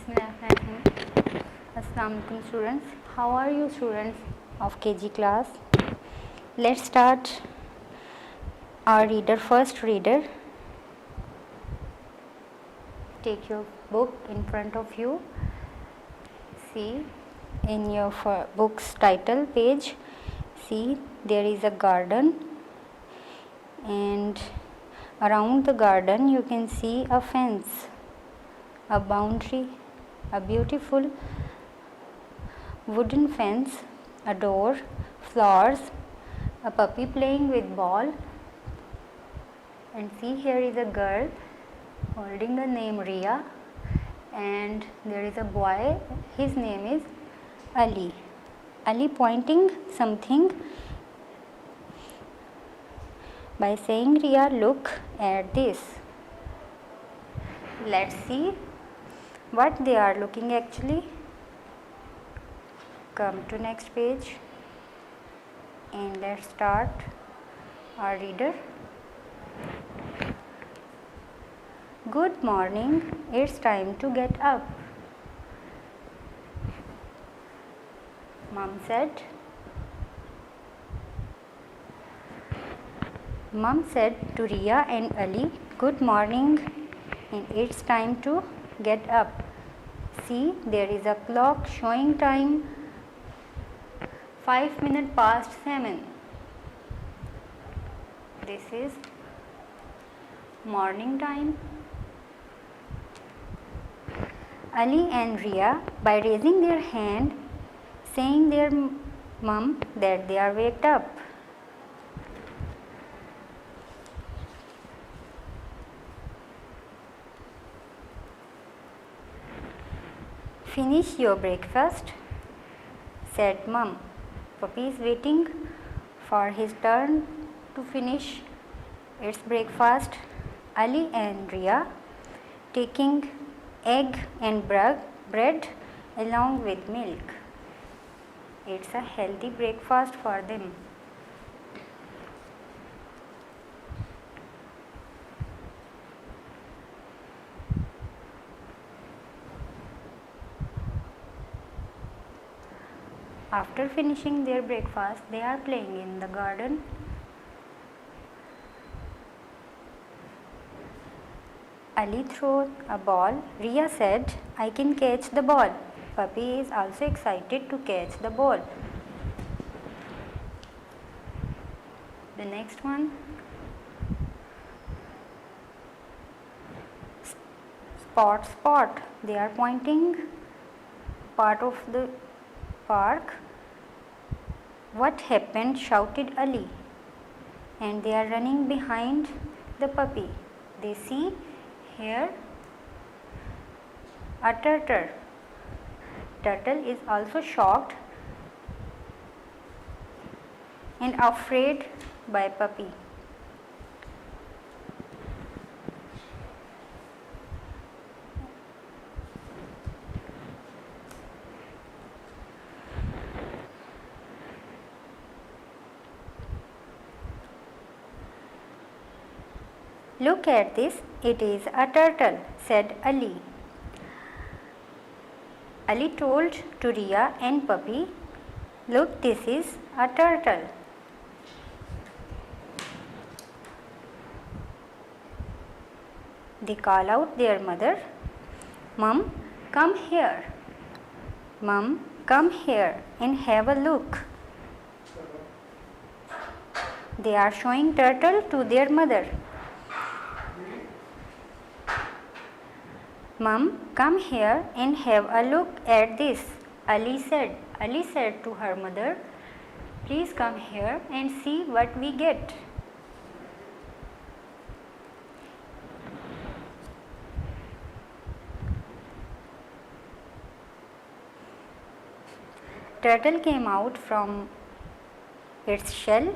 Bismillahirrahmanirrahim. Assalamu alaikum students. How are you students of KG class? Let's start our reader. First reader. Take your book in front of you. See in your book's title page. See there is a garden, and around the garden you can see a fence, a boundary, a beautiful wooden fence, a door, flowers, a puppy playing with ball, and see here is a girl holding the name Ria, and there is a boy, his name is Ali. Ali pointing something by saying, Ria, look at this. Let's see what they are looking actually. Come to next page and let's start our reader. Good morning, it's time to get up. Mom said to Ria and Ali, good morning, and it's time to get up. See, there is a clock showing time 5 minutes past 7. This is morning time. Ali and Ria, by raising their hand, saying their mum that they are waked up. Finish your breakfast, said mum. Puppy is waiting for his turn to finish its breakfast. Ali and Ria taking egg and bread along with milk. It's a healthy breakfast for them. After finishing their breakfast, they are playing in the garden. Ali threw a ball. Ria said, I can catch the ball. Puppy is also excited to catch the ball. The next one. Spot. They are pointing part of the park. What happened? Shouted Ali. And they are running behind the puppy. They see here a turtle. Turtle is also shocked and afraid by puppy. Look at this, it is a turtle, said Ali. Ali told to Ria and Puppy, look, this is a turtle. They call out their mother, Mum, come here. Mum, come here and have a look. They are showing turtle to their mother. Mum, come here and have a look at this, Ali said. Ali said to her mother, please come here and see what we get. Turtle came out from its shell.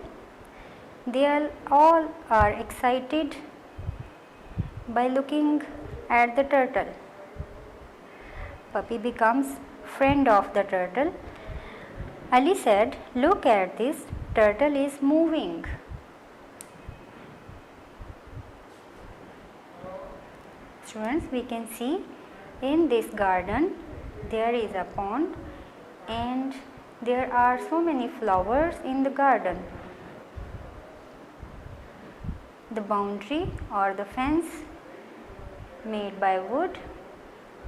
They all are excited by looking at the turtle. Puppy becomes friend of the turtle. Ali said, look at this, turtle is moving. Students, we can see In this garden there is a pond and there are so many flowers in the garden. The boundary or the fence made by wood.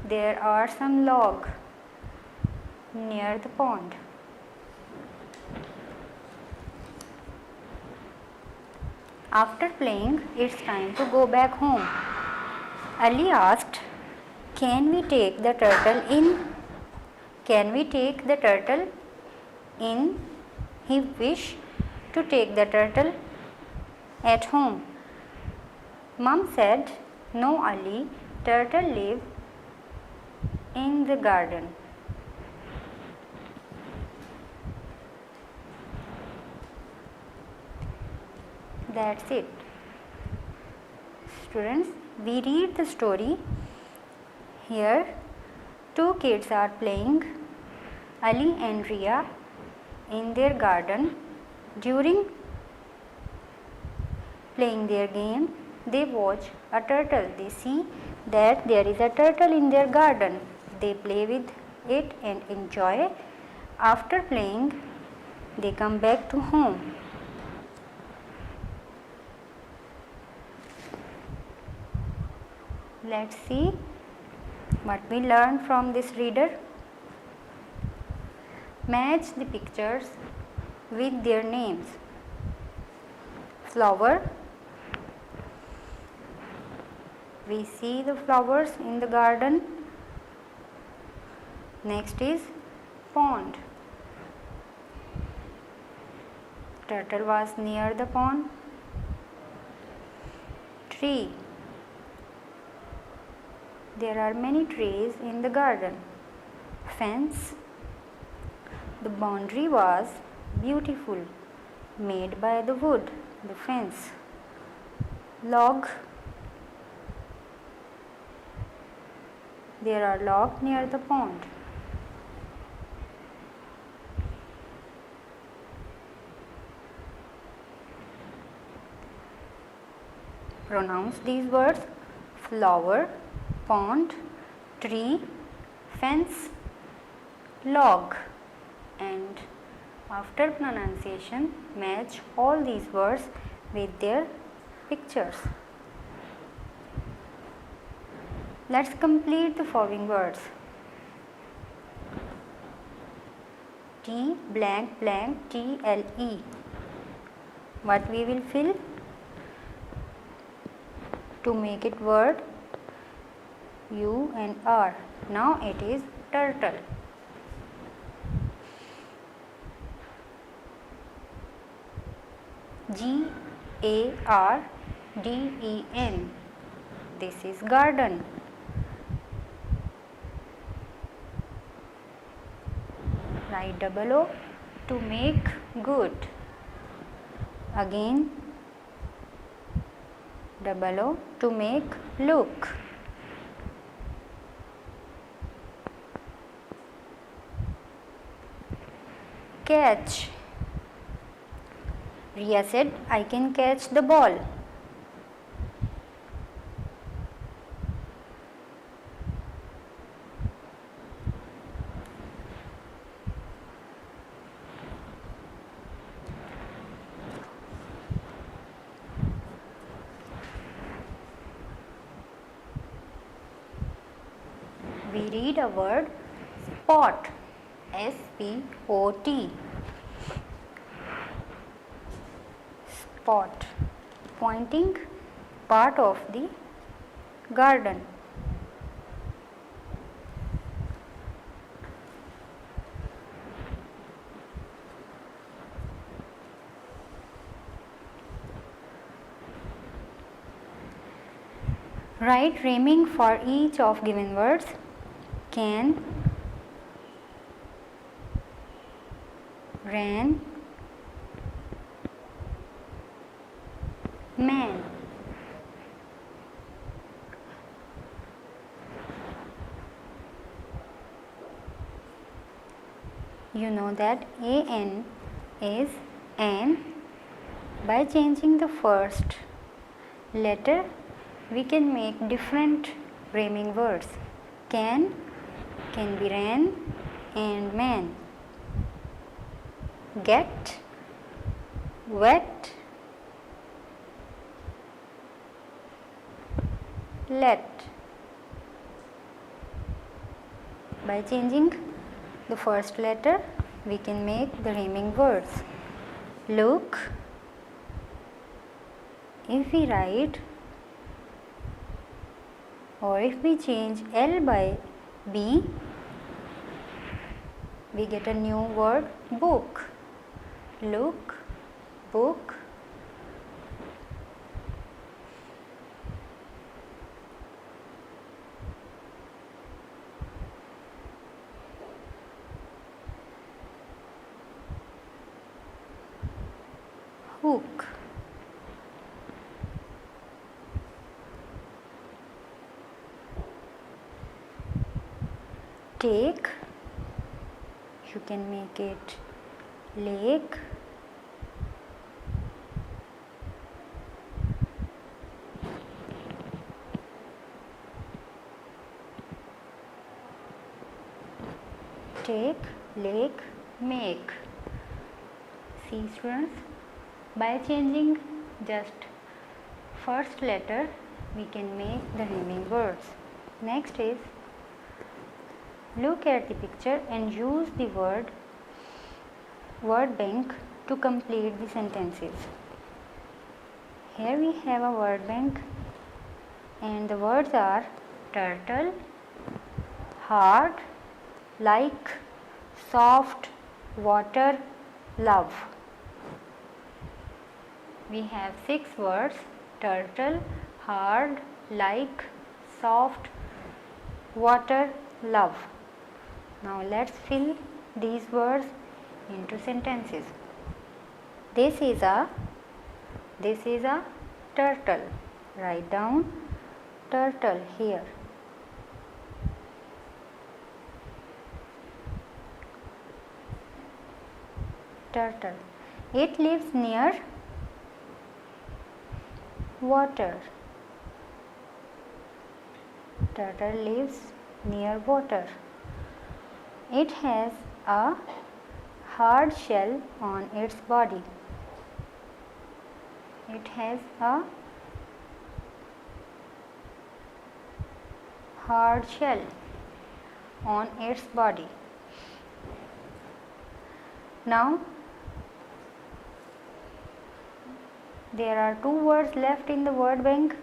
There are some logs near the pond. After playing, it's time to go back home. Ali asked, "Can we take the turtle in?" Can we take the turtle in? He wished to take the turtle at home. Mom said, "No, Ali, turtle live in the garden." That's it. Students, we read the story. Here, two kids are playing, Ali and Ria, in their garden. During playing their game, they watch a turtle. They see that there is a turtle in their garden. They play with it and enjoy. After playing, they come back to home. Let's see what we learned from this reader. Match the pictures with their names. Flower. We see the flowers in the garden. Next is pond. Turtle was near the pond. Tree. There are many trees in the garden. Fence. The boundary was beautiful, made by the wood, the fence. Log. There are logs near the pond. Pronounce these words: flower, pond, tree, fence, log. And after pronunciation, match all these words with their pictures. Let's complete the following words. T blank blank TLE. What we will fill? To make it word, U and R. Now it is turtle. GARDEN. This is garden. Write double O. To make good. Again double O. To make look. Catch. Ria said, "I can catch the ball." We read a word spot. SPOT. Spot. Pointing part of the garden. Write rhyming for each of given words. Can, ran, man. You know that AN is an. By changing the first letter, we can make different rhyming words. can be ran and man. Get, wet, let. By changing the first letter, we can make the rhyming words. Look, if we write or if we change L by B, we get a new word, book. Look, book. Hook. Take, you can make it lake. Take, lake, make. See students, by changing just first letter, we can make the rhyming words. Next is, look at the picture and use the word bank to complete the sentences. Here we have a word bank and the words are turtle, hard, like, soft, water, love. We have 6 words: turtle, hard, like, soft, water, love. Now let's fill these words into sentences. This is a turtle. Write down turtle here. Turtle. It lives near water. Turtle lives near water. It has a hard shell on its body. It has a hard shell on its body. Now there are 2 words left in the word bank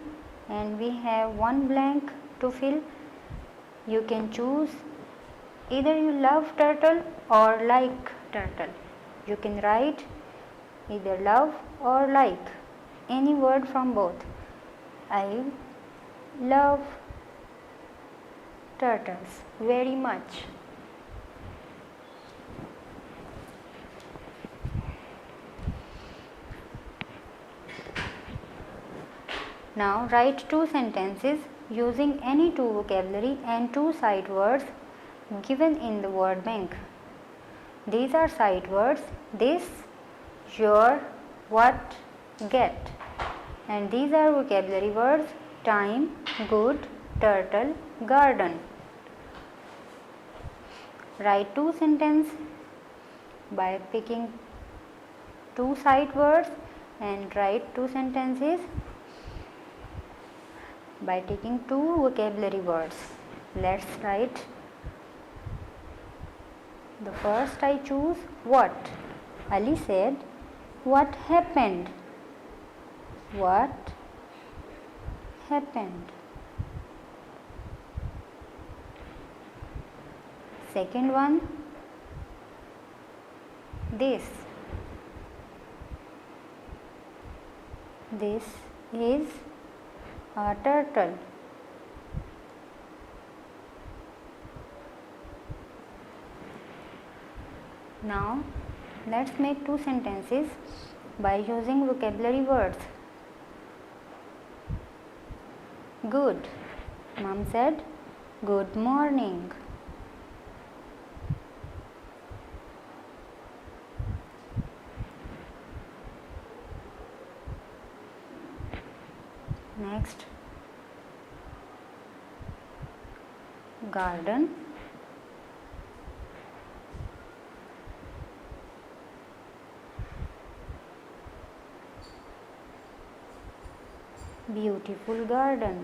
and we have 1 blank to fill. You can choose either you love turtle or like turtle. You can write either love or like, any word from both. I love turtles very much. Now write 2 sentences using any 2 vocabulary and 2 sight words given in the word bank. These are sight words: this, your, what, get. And these are vocabulary words: time, good, turtle, garden. Write 2 sentences by picking 2 sight words and write 2 sentences by taking 2 vocabulary words. Let's write. The first I choose what. Ali said, what happened? What happened? Second one, this. This is a turtle. Now let's make 2 sentences by using vocabulary words. Good. Mom said, good morning. Next, garden, beautiful garden.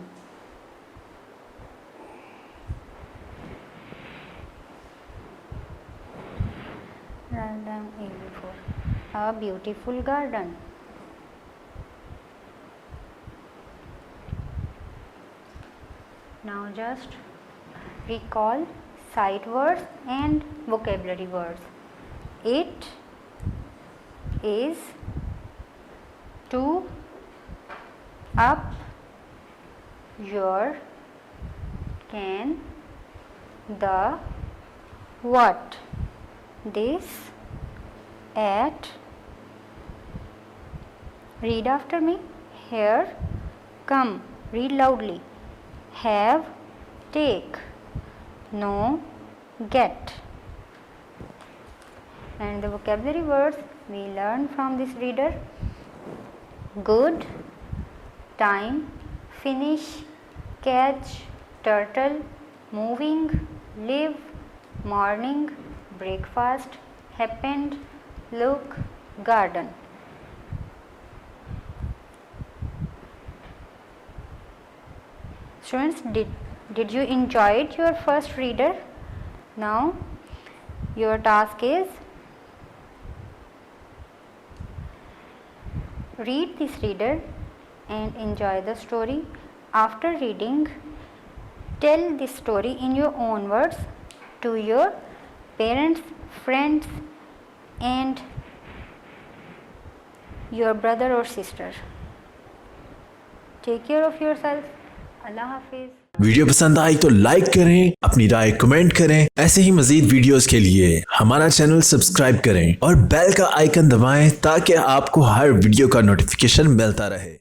Write down A before. A beautiful garden. Now just recall sight words and vocabulary words. It is to up your can the what this at read after me here come read loudly have take no get. And the vocabulary words we learn from this reader: good, time, finish, catch, turtle, moving, live, morning, breakfast, happened, look, garden. Students, did you enjoy your first reader? Now your task is read this reader and enjoy the story. After reading, tell this story in your own words to your parents, friends and your brother or sister. Take care of yourself. Allah Hafiz. Video पसंद आई तो like करें, अपनी राय comment करें। ऐसे ही मजीद videos के लिए हमारा channel subscribe करें और बेल का आइकन दबाएं ताकि आपको हर वीडियो का नोटिफिकेशन मिलता रहे।